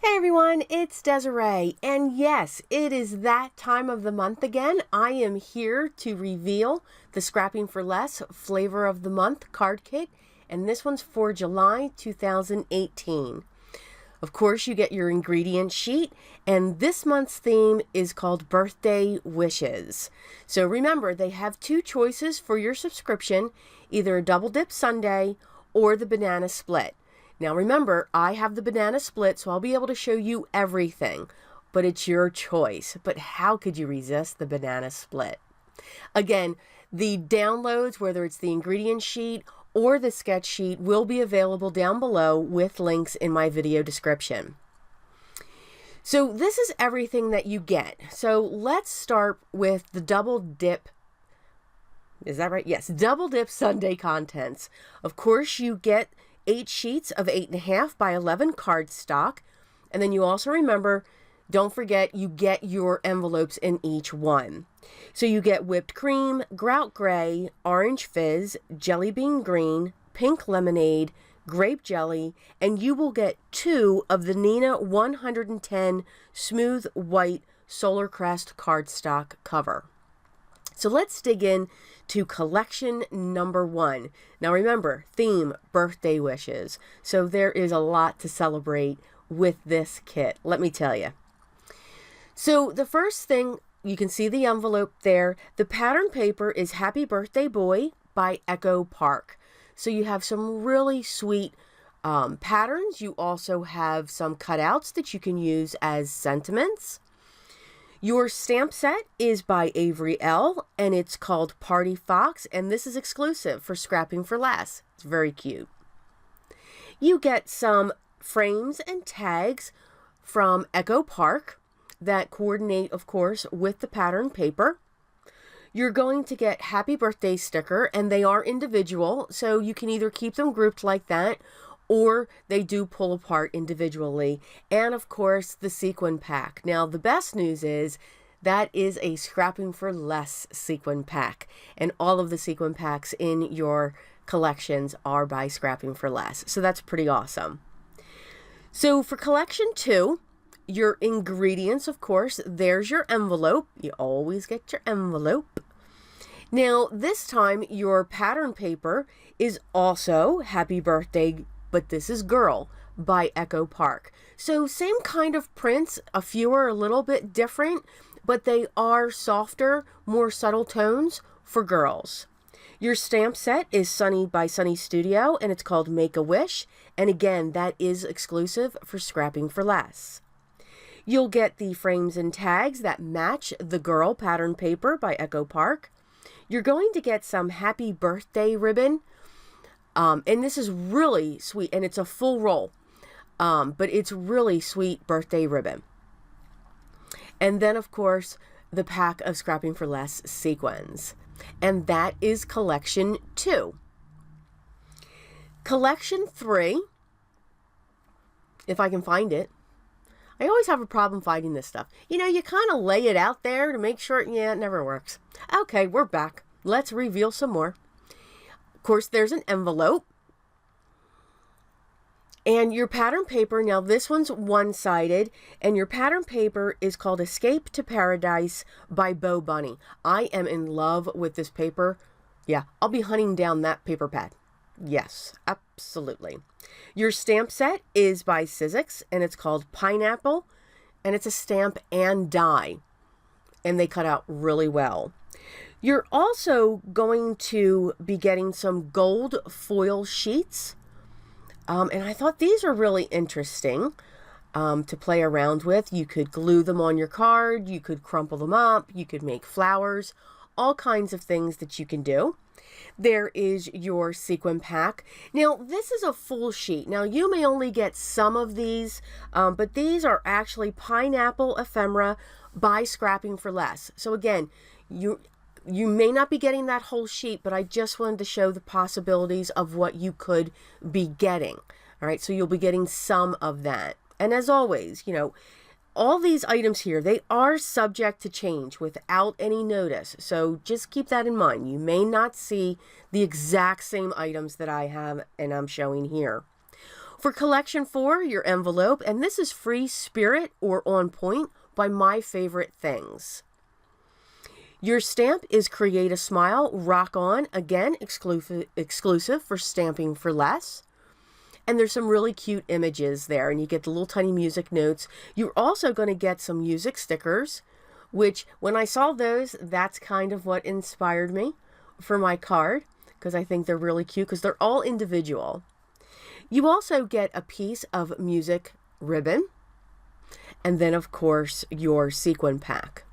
Hey everyone, it's Desiree, and yes, it is that time of the month again. I am here to reveal the Scrapping for Less Flavor of the Month card kit, and this one's for July 2018. Of course, you get your ingredient sheet, and this month's theme is called Birthday Wishes. So remember, they have two choices for your subscription, either a double dip sundae or the banana split. Now remember, I have the banana split, so I'll be able to show you everything, but it's your choice. But how could you resist the banana split? Again, the downloads, whether it's the ingredient sheet or the sketch sheet, will be available down below with links in my video description. So this is everything that you get. So let's start with the double dip. Is that right? Yes, double dip sundae contents. Of course, you get 8 sheets of 8.5 by 11 cardstock. And then you also remember, don't forget, you get your envelopes in each one. So you get whipped cream, grout gray, orange fizz, jelly bean green, pink lemonade, grape jelly, and you will get 2 of the Nina 110 smooth white solar crest cardstock cover. So let's dig in to collection number 1. Now remember, theme, birthday wishes. So there is a lot to celebrate with this kit, let me tell you. So the first thing, you can see the envelope there. The pattern paper is Happy Birthday Boy by Echo Park. So you have some really sweet patterns. You also have some cutouts that you can use as sentiments. Your stamp set is by Avery L, and it's called Party Fox, and this is exclusive for Scrapping for Less. It's very cute. You get some frames and tags from Echo Park that coordinate, of course, with the pattern paper. You're going to get Happy Birthday sticker, and they are individual, so you can either keep them grouped like that, or they do pull apart individually. And of course, the sequin pack. Now, the best news is that is a Scrapping for Less sequin pack. And all of the sequin packs in your collections are by Scrapping for Less. So that's pretty awesome. So for collection 2, your ingredients, of course, there's your envelope. You always get your envelope. Now, this time, your pattern paper is also Happy Birthday, but this is Girl by Echo Park. So same kind of prints, a few are a little bit different, but they are softer, more subtle tones for girls. Your stamp set is Sunny by Sunny Studio, and it's called Make a Wish. And again, that is exclusive for Scrapping for Less. You'll get the frames and tags that match the Girl pattern paper by Echo Park. You're going to get some Happy Birthday ribbon. And this is really sweet, and it's a full roll, but it's really sweet birthday ribbon. And then, of course, the pack of Scrapping for Less sequins. And that is collection 2. Collection 3, if I can find it. I always have a problem finding this stuff. You know, you kind of lay it out there to make sure, yeah, it never works. Okay, we're back. Let's reveal some more. Of course, there's an envelope. And your pattern paper, now this one's one-sided, and your pattern paper is called Escape to Paradise by Bo Bunny. I am in love with this paper. Yeah, I'll be hunting down that paper pad. Yes, absolutely. Your stamp set is by Sizzix, and it's called Pineapple, and it's a stamp and die, and they cut out really well. You're also going to be getting some gold foil sheets, and I thought these are really interesting to play around with. You could glue them on your card, you could crumple them up, you could make flowers, all kinds of things that you can do. There is your sequin pack. Now, this is a full sheet. Now, you may only get some of these, but these are actually Pineapple Ephemera by Scrapping for Less. So again, you may not be getting that whole sheet, but I just wanted to show the possibilities of what you could be getting. All right, so you'll be getting some of that. And as always, you know, all these items here, they are subject to change without any notice. So just keep that in mind. You may not see the exact same items that I have and I'm showing here. For collection 4, your envelope, and this is Free Spirit or On Point by My Favorite Things. Your stamp is Create a Smile, Rock On, again, exclusive for Stamping for Less. And there's some really cute images there, and you get the little tiny music notes. You're also going to get some music stickers, which when I saw those, that's kind of what inspired me for my card, because I think they're really cute because they're all individual. You also get a piece of music ribbon, and then of course your sequin pack.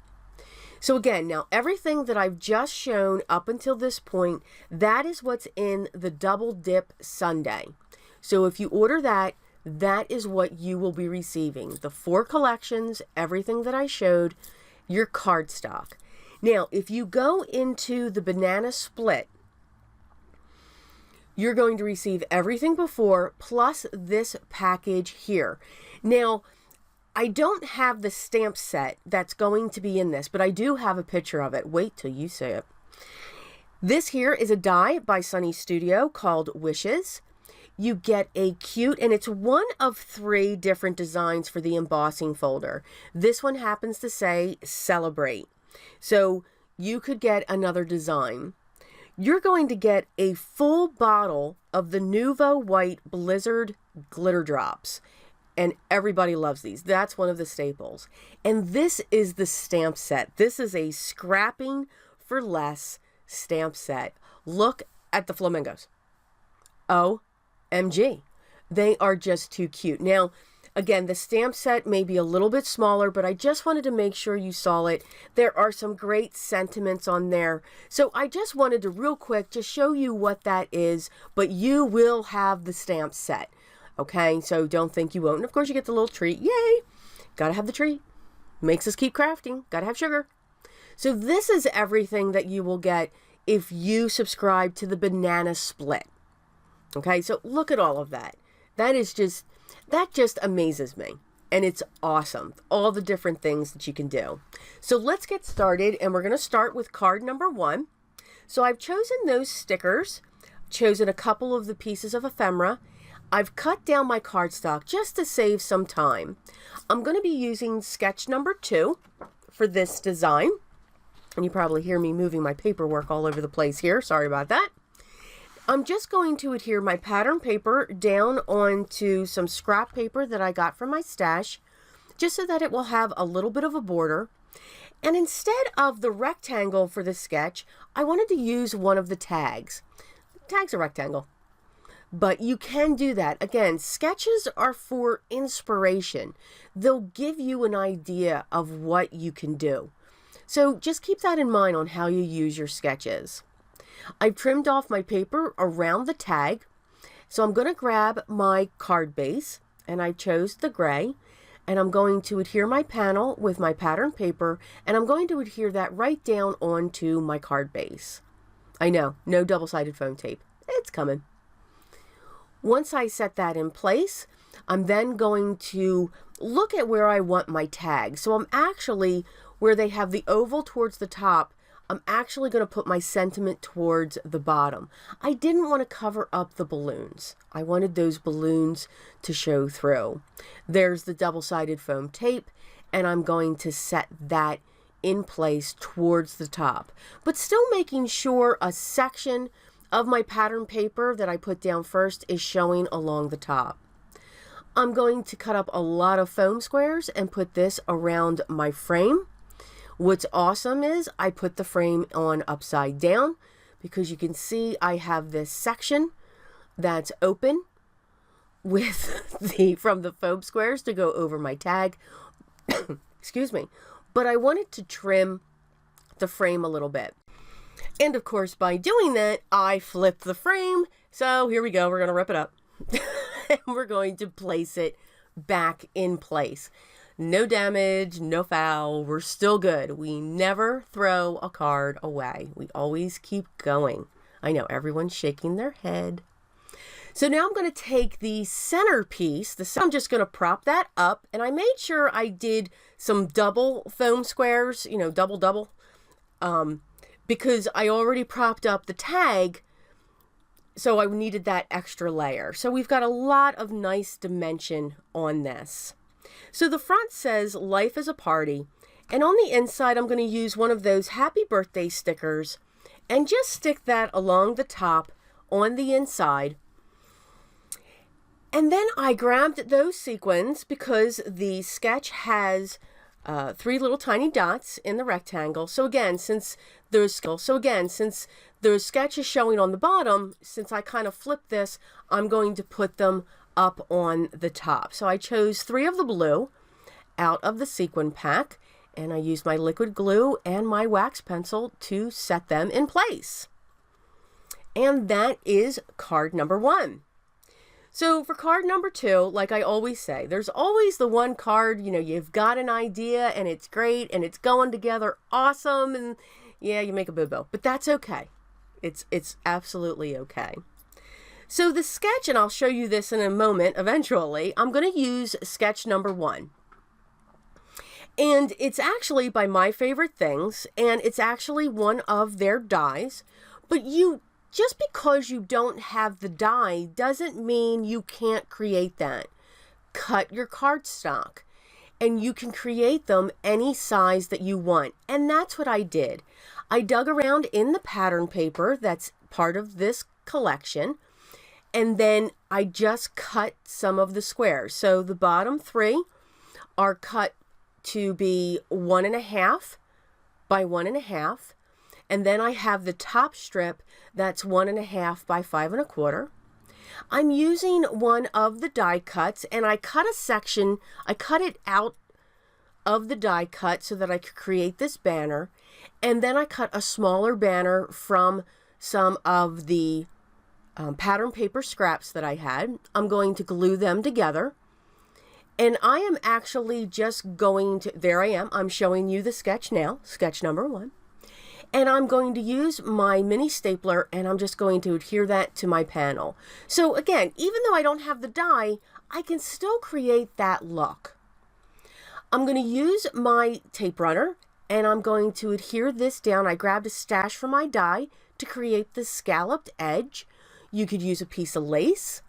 So again, now everything that I've just shown up until this point, that is what's in the Double Dip Sundae. So if you order that, that is what you will be receiving. The 4 collections, everything that I showed, your cardstock. Now, if you go into the banana split, you're going to receive everything before plus this package here. Now, I don't have the stamp set that's going to be in this, but I do have a picture of it. Wait till you see it. This here is a die by Sunny Studio called Wishes. You get a cute, and it's one of 3 different designs for the embossing folder. This one happens to say Celebrate. So you could get another design. You're going to get a full bottle of the Nuvo White Blizzard Glitter Drops. And everybody loves these. That's one of the staples. And this is the stamp set. This is a Scrapping for Less stamp set. Look at the flamingos. OMG. They are just too cute. Now, again, the stamp set may be a little bit smaller, but I just wanted to make sure you saw it. There are some great sentiments on there. So I just wanted to real quick just show you what that is, but you will have the stamp set. Okay, so don't think you won't. And of course you get the little treat. Yay! Gotta have the treat. Makes us keep crafting. Gotta have sugar. So this is everything that you will get if you subscribe to the banana split. Okay, so look at all of that. That just amazes me. And it's awesome. All the different things that you can do. So let's get started, and we're going to start with card number 1. So I've chosen those stickers, chosen a couple of the pieces of ephemera. I've cut down my cardstock just to save some time. I'm going to be using sketch number 2 for this design. And you probably hear me moving my paperwork all over the place here. Sorry about that. I'm just going to adhere my pattern paper down onto some scrap paper that I got from my stash, just so that it will have a little bit of a border. And instead of the rectangle for the sketch, I wanted to use one of the tags. The tag's a rectangle. But you can do that. Again, sketches are for inspiration. They'll give you an idea of what you can do. So just keep that in mind on how you use your sketches. I've trimmed off my paper around the tag. So I'm going to grab my card base, and I chose the gray, and I'm going to adhere my panel with my pattern paper, and I'm going to adhere that right down onto my card base. I know, no double-sided foam tape. It's coming. Once I set that in place, I'm then going to look at where I want my tag. So I'm actually, where they have the oval towards the top, I'm actually going to put my sentiment towards the bottom. I didn't want to cover up the balloons. I wanted those balloons to show through. There's the double-sided foam tape, and I'm going to set that in place towards the top, but still making sure a section of my pattern paper that I put down first is showing along the top. I'm going to cut up a lot of foam squares and put this around my frame. What's awesome is I put the frame on upside down, because you can see I have this section that's open with from the foam squares to go over my tag. Excuse me. But I wanted to trim the frame a little bit. And of course, by doing that, I flipped the frame. So here we go. We're going to rip it up. And we're going to place it back in place. No damage, no foul. We're still good. We never throw a card away. We always keep going. I know everyone's shaking their head. So now I'm going to take the center piece. I'm just going to prop that up. And I made sure I did some double foam squares, you know, double. Because I already propped up the tag So I needed that extra layer. So we've got a lot of nice dimension on this. So the front says life is a party. And on the inside, I'm going to use one of those happy birthday stickers and just stick that along the top on the inside. And then I grabbed those sequins because the sketch has 3 little tiny dots in the rectangle. So again, since there's sketch is showing on the bottom, since I kind of flipped this, I'm going to put them up on the top. So I chose 3 of the blue out of the sequin pack, and I used my liquid glue and my wax pencil to set them in place. And that is card number 1. So for card number 2, like I always say, there's always the one card, you've got an idea and it's great and it's going together awesome, and yeah, you make a boo-boo, but that's okay. It's absolutely okay. So the sketch, and I'll show you this in a moment eventually, I'm going to use sketch number 1. And it's actually by My Favorite Things, and it's actually one of their dies, but just because you don't have the die doesn't mean you can't create that. Cut your cardstock and you can create them any size that you want. And that's what I did. I dug around in the pattern paper that's part of this collection, and then I just cut some of the squares. So the bottom 3 are cut to be 1.5 by 1.5. And then I have the top strip that's 1.5 by 5 1/4. I'm using one of the die cuts, and I cut a section. I cut it out of the die cut so that I could create this banner. And then I cut a smaller banner from some of the pattern paper scraps that I had. I'm going to glue them together. And I am actually just going to, there I am. I'm showing you the sketch now, sketch number 1. And I'm going to use my mini stapler, and I'm just going to adhere that to my panel. So again, even though I don't have the die, I can still create that look. I'm going to use my tape runner, and I'm going to adhere this down. I grabbed a stash from my die to create the scalloped edge. You could use a piece of lace.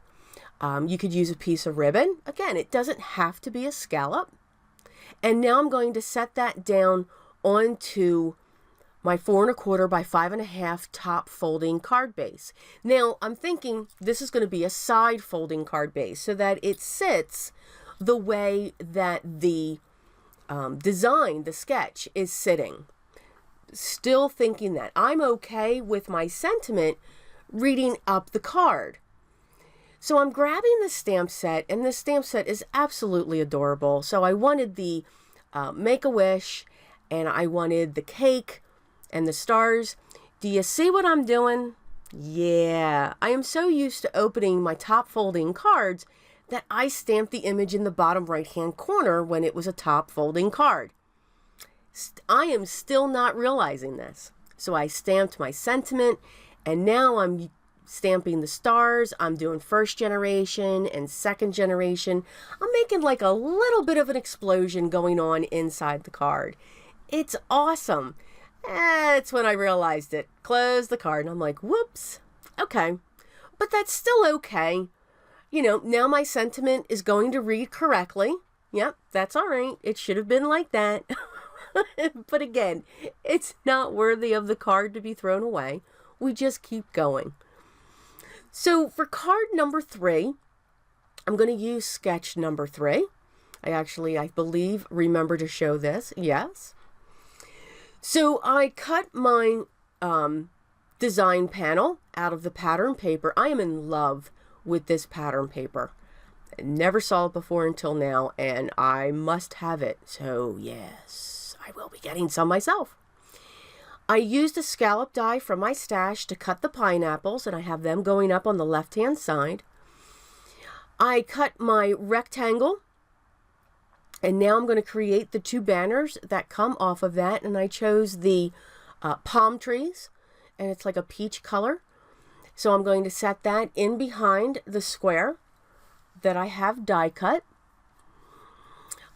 You could use a piece of ribbon. Again, it doesn't have to be a scallop. And now I'm going to set that down onto my 4 1/4 by 5 1/2 top folding card base. Now I'm thinking this is going to be a side folding card base so that it sits the way that the design, the sketch, is sitting. Still thinking that I'm okay with my sentiment reading up the card. So I'm grabbing the stamp set, and this stamp set is absolutely adorable. So I wanted the Make-A-Wish, and I wanted the cake and the stars. Do you see what I'm doing? Yeah, I am so used to opening my top folding cards that I stamped the image in the bottom right hand corner when it was a top folding card. I am still not realizing this. So I stamped my sentiment, and now I'm stamping the stars. I'm doing 1st generation and 2nd generation. I'm making like a little bit of an explosion going on inside the card. It's awesome. It's when I realized it. Close the card, and I'm like, whoops. Okay. But that's still okay. Now my sentiment is going to read correctly. Yep, that's all right. It should have been like that. But again, it's not worthy of the card to be thrown away. We just keep going. So for card number 3, I'm going to use sketch number 3. I believe, remember to show this. Yes. So I cut my design panel out of the pattern paper. I am in love with this pattern paper. I never saw it before until now, and I must have it. So yes, I will be getting some myself. I used a scallop die from my stash to cut the pineapples, and I have them going up on the left-hand side. I cut my rectangle, and now I'm going to create the 2 banners that come off of that, and I chose the palm trees, and it's like a peach color. So I'm going to set that in behind the square that I have die cut.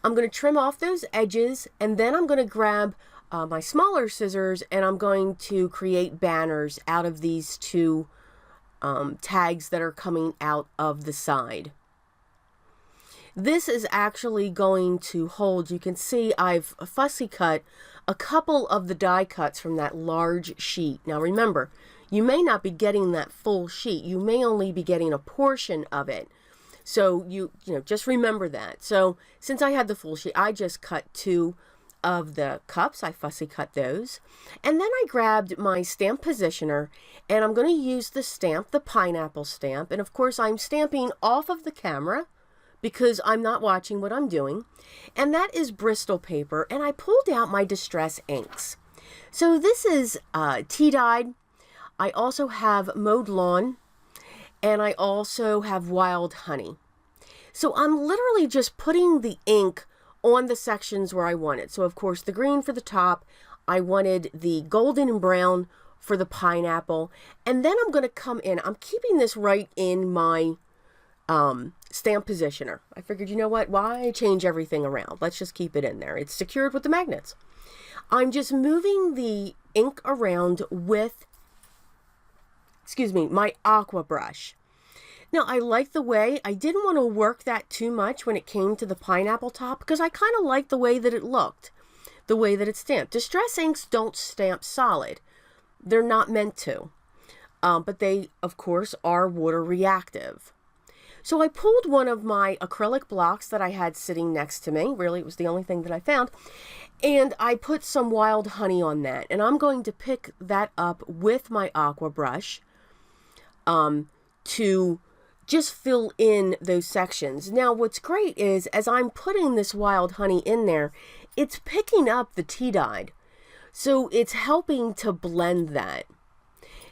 I'm going to trim off those edges, and then I'm going to grab my smaller scissors, and I'm going to create banners out of these 2 tags that are coming out of the side. This is actually going to hold. You can see I've fussy cut a couple of the die cuts from that large sheet. Now remember, you may not be getting that full sheet. You may only be getting a portion of it. So you know, just remember that. So since I had the full sheet, I just cut 2 of the cups. I fussy cut those. And then I grabbed my stamp positioner, and I'm going to use the stamp, the pineapple stamp. And of course, I'm stamping off of the camera because I'm not watching what I'm doing. And that is Bristol paper. And I pulled out my distress inks. So this is tea dyed. I also have mowed lawn. And I also have wild honey. So I'm literally just putting the ink on the sections where I want it. So of course the green for the top, I wanted the golden and brown for the pineapple. And then I'm going to come in, I'm keeping this right in my stamp positioner. I figured, you know what, why change everything around? Let's just keep it in there. It's secured with the magnets. I'm just moving the ink around with, my aqua brush. Now, I like the way, I didn't want to work that too much when it came to the pineapple top because I kind of like the way that it looked, the way that it stamped. Distress inks don't stamp solid. They're not meant to. But they, of course, are water reactive. So I pulled one of my acrylic blocks that I had sitting next to me. Really, it was the only thing that I found. And I put some wild honey on that. And I'm going to pick that up with my aqua brush to just fill in those sections. Now, what's great is as I'm putting this wild honey in there, it's picking up the tea dyed. So it's helping to blend that.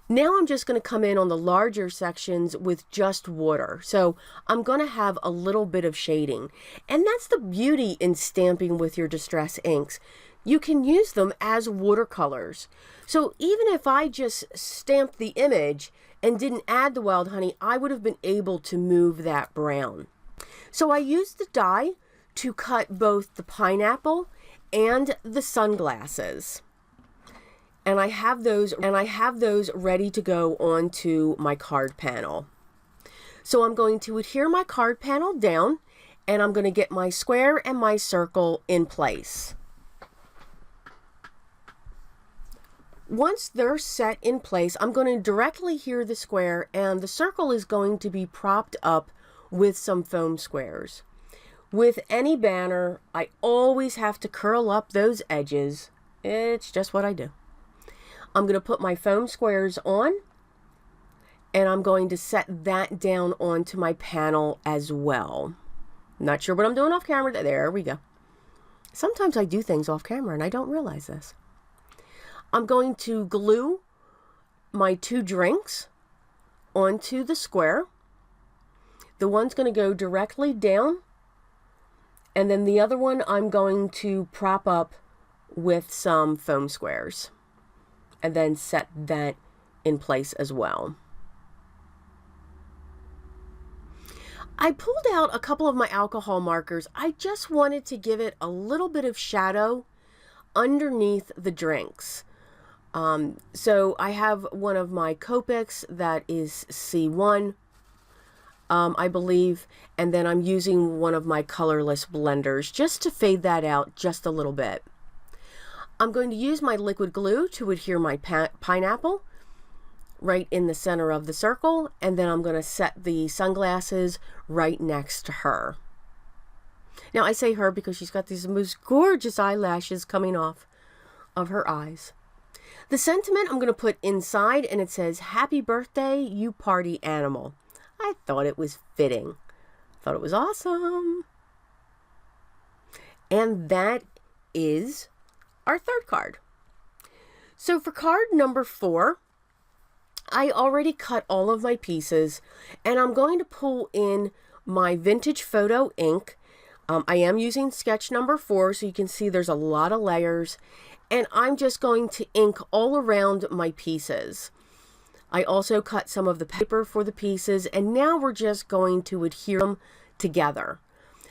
Now I'm just going to come in on the larger sections with just water. So I'm going to have a little bit of shading. And that's the beauty in stamping with your distress inks. You can use them as watercolors. So even if I just stamped the image and didn't add the wild honey, I would have been able to move that brown. So I used the die to cut both the pineapple and the sunglasses. And I have those ready to go onto my card panel. So I'm going to adhere my card panel down, and I'm going to get my square and my circle in place. Once they're set in place, I'm going to directly adhere the square, and the circle is going to be propped up with some foam squares. With any banner, I always have to curl up those edges. It's just what I do. I'm going to put my foam squares on, and I'm going to set that down onto my panel as well. Not sure what I'm doing off camera. There we go. Sometimes I do things off camera and I don't realize this. I'm going to glue my 2 drinks onto the square. The one's going to go directly down, and then the other one I'm going to prop up with some foam squares. And then set that in place as well. I pulled out a couple of my alcohol markers. I just wanted to give it a little bit of shadow underneath the drinks. So I have one of my Copics that is C1, I believe, and then I'm using one of my colorless blenders just to fade that out just a little bit. I'm going to use my liquid glue to adhere my pineapple right in the center of the circle, and then I'm going to set the sunglasses right next to her. Now I say her because she's got these most gorgeous eyelashes coming off of her eyes. The sentiment I'm going to put inside, and it says, "Happy birthday, you party animal." I thought it was fitting. I thought it was awesome. And that is our third card. So for card number 4, I already cut all of my pieces, and I'm going to pull in my vintage photo ink. I am using sketch number 4, so you can see there's a lot of layers, and I'm just going to ink all around my pieces. I also cut some of the paper for the pieces, and now we're just going to adhere them together.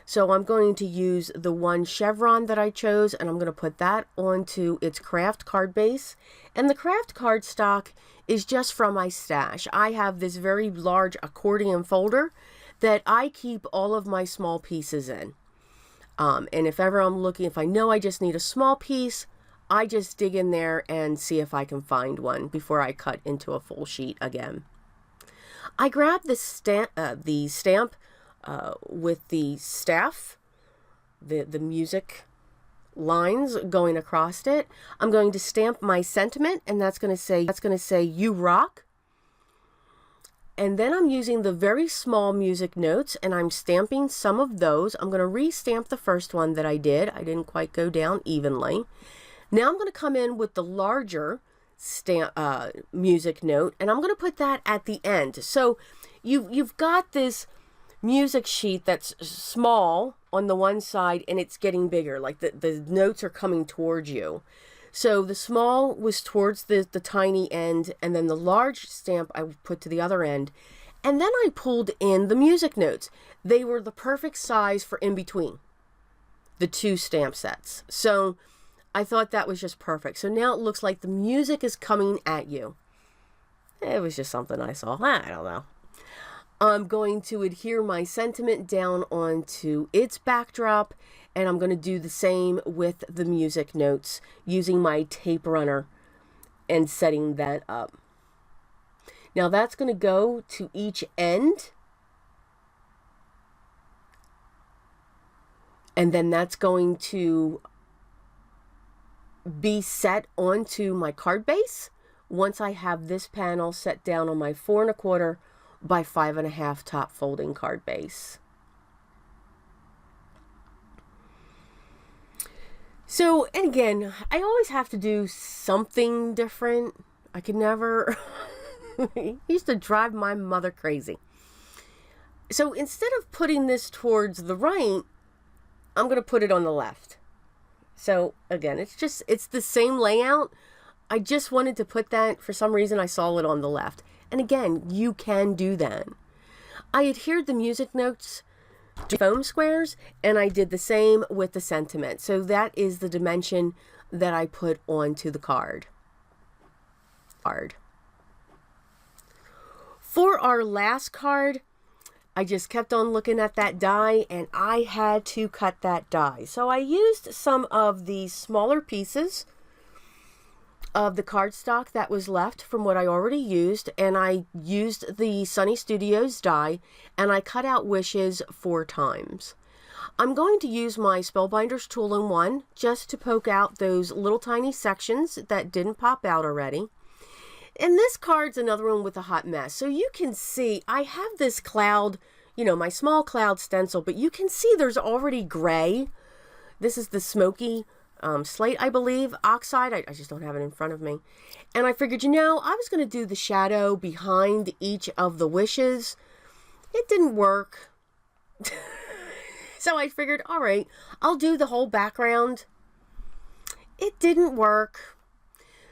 So I'm going to use the one chevron that I chose, and I'm going to put that onto its craft card base. And the craft card stock is just from my stash. I have this very large accordion folder that I keep all of my small pieces in. And if ever I'm looking, if I know I just need a small piece, I just dig in there and see if I can find one before I cut into a full sheet again. I grabbed the stamp with the staff, the music lines going across it. I'm going to stamp my sentiment, and that's going to say "You rock." And then I'm using the very small music notes, and I'm stamping some of those. I'm going to re-stamp the first one that I did. I didn't quite go down evenly. Now I'm going to come in with the larger music note, and I'm going to put that at the end. So you've got this music sheet that's small on the one side, and it's getting bigger, like the notes are coming towards you. So the small was towards the tiny end, and then the large stamp I put to the other end. And then I pulled in the music notes. They were the perfect size for in between the two stamp sets. So I thought that was just perfect. So now it looks like the music is coming at you. It was just something I saw. I don't know. I'm going to adhere my sentiment down onto its backdrop, and I'm going to do the same with the music notes using my tape runner and setting that up. Now that's going to go to each end, and then that's going to be set onto my card base once I have this panel set down on my 4 1/4 by 5 1/2 top folding card base. So, and again, I always have to do something different. I could never, it used to drive my mother crazy. So instead of putting this towards the right, I'm going to put it on the left. So again, it's the same layout. I just wanted to put that, for some reason I saw it on the left. And again, you can do that. I adhered the music notes to foam squares, and I did the same with the sentiment. So that is the dimension that I put onto the card. For our last card, I just kept on looking at that die, and I had to cut that die. So I used some of the smaller pieces of the cardstock that was left from what I already used, and I used the Sunny Studios die, and I cut out wishes 4 times. I'm going to use my Spellbinder's Tool-in-One just to poke out those little tiny sections that didn't pop out already. And this card's another one with a hot mess. So you can see I have this cloud, you know, my small cloud stencil, but you can see there's already gray. This is the smoky slate, I believe, oxide. I just don't have it in front of me. And I figured, you know, I was going to do the shadow behind each of the wishes. It didn't work. So I figured, all right, I'll do the whole background. It didn't work.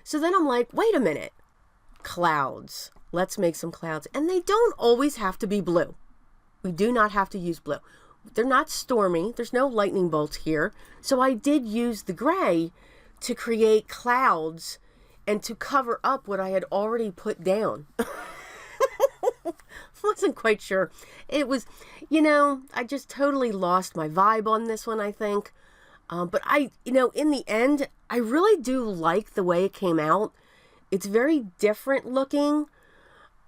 So then I'm like, wait a minute. Clouds. Let's make some clouds. And they don't always have to be blue. We do not have to use blue. They're not stormy. There's no lightning bolts here. So I did use the gray to create clouds and to cover up what I had already put down. Wasn't quite sure. It was, you know, I just totally lost my vibe on this one, I think. But you know, in the end, I really do like the way it came out. It's very different looking.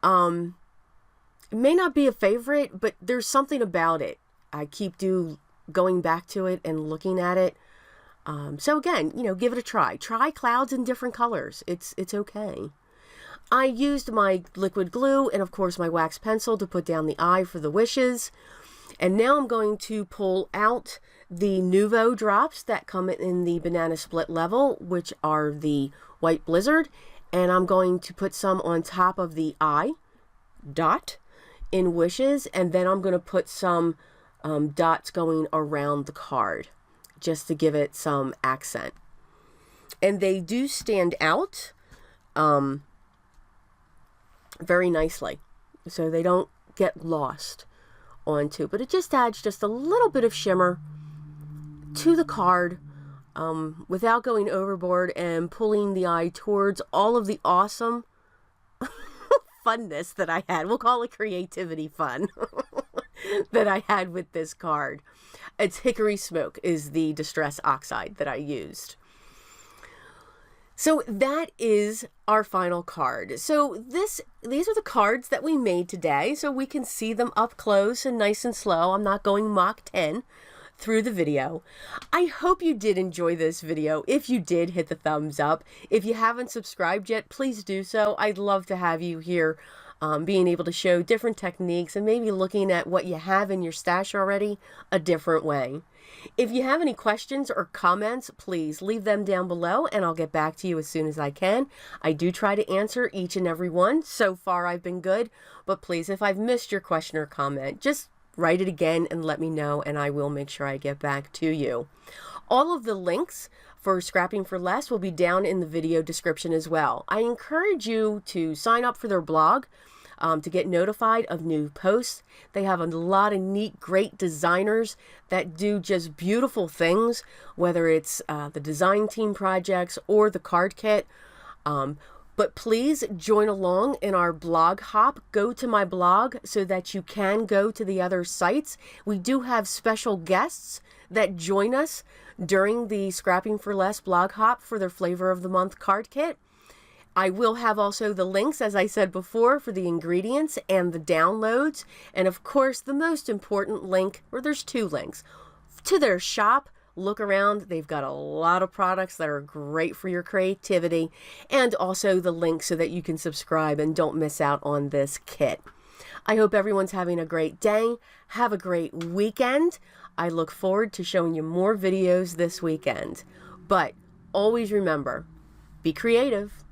It may not be a favorite, but there's something about it. I keep going back to it and looking at it. So again, you know, give it a try. Try clouds in different colors. It's okay. I used my liquid glue and of course my wax pencil to put down the eye for the wishes. And now I'm going to pull out the Nuvo drops that come in the banana split level, which are the white blizzard. And I'm going to put some on top of the eye dot in wishes. And then I'm going to put some dots going around the card just to give it some accent. And they do stand out very nicely, so they don't get lost onto, but it just adds just a little bit of shimmer to the card without going overboard and pulling the eye towards all of the awesome funness that I had. We'll call it creativity fun that I had with this card. It's Hickory Smoke is the Distress Oxide that I used. So that is our final card. So these are the cards that we made today, so we can see them up close and nice and slow. I'm not going Mach 10 through the video. I hope you did enjoy this video. If you did, hit the thumbs up. If you haven't subscribed yet, please do so. I'd love to have you here being able to show different techniques and maybe looking at what you have in your stash already a different way. If you have any questions or comments, please leave them down below and I'll get back to you as soon as I can. I do try to answer each and every one. So far I've been good, but please, if I've missed your question or comment, just write it again and let me know and I will make sure I get back to you. All of the links for Scrapping for Less will be down in the video description as well. I encourage you to sign up for their blog to get notified of new posts. They have a lot of neat, great designers that do just beautiful things, whether it's the design team projects or the card kit. But please join along in our blog hop. Go to my blog so that you can go to the other sites. We do have special guests that join us during the Scrapping for Less blog hop for their Flavor of the Month card kit. I will have also the links, as I said before, for the ingredients and the downloads. And of course, the most important link, or there's two links, to their shop. Look around. They've got a lot of products that are great for your creativity, and also the link so that you can subscribe and don't miss out on this kit. I hope everyone's having a great day. Have a great weekend. I look forward to showing you more videos this weekend. But always remember, be creative.